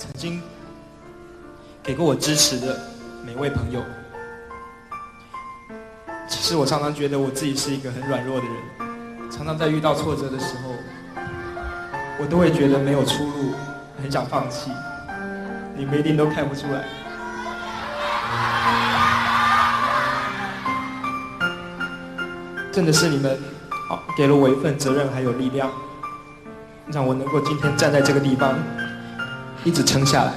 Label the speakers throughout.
Speaker 1: 曾经给过我支持的每位朋友。其实我常常觉得我自己是一个很软弱的人，常常在遇到挫折的时候，我都会觉得没有出路，很想放弃。你们一定都看不出来。真的是你们给了我一份责任还有力量，让我能够今天站在这个地方一直撑下来。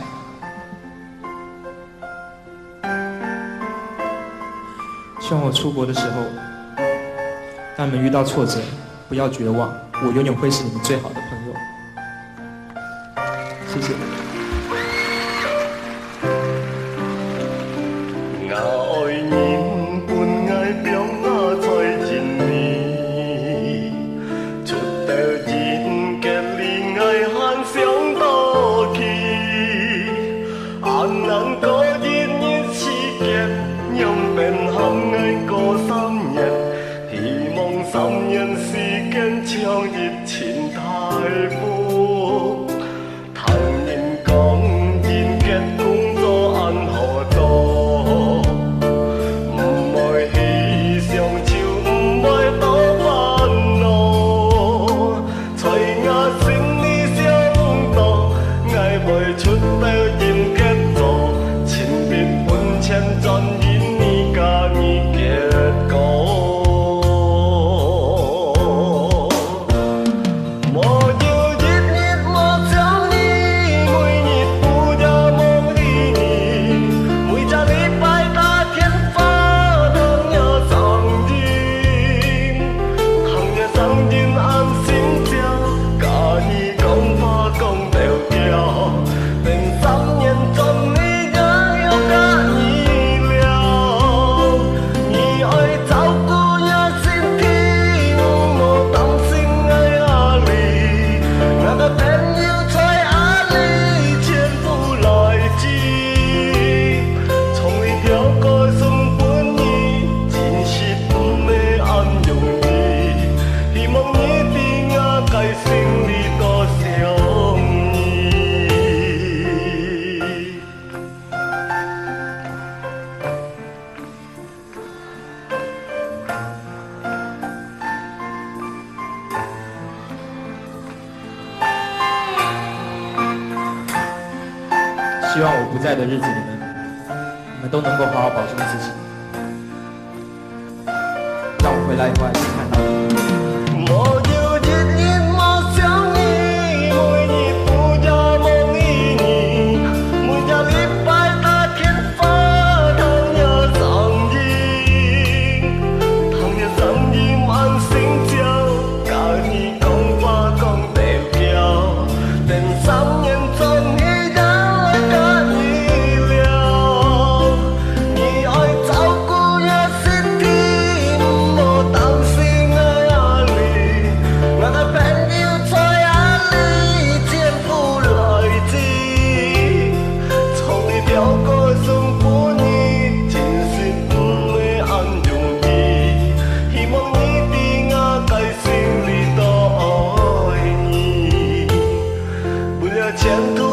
Speaker 1: 希望我出国的时候，当你们遇到挫折不要绝望，我永远会是你们最好的朋友。谢谢。
Speaker 2: 将熱情太苦，談人講人結工作按何做，唔會喜上就唔會多煩惱，隨我心裡想到，愛袂出到人結座，親筆本錢賺人你家己結果。
Speaker 1: 希望我不在的日子里面，你们都能够好好保重自己。让我回来以后还是看到你。前途。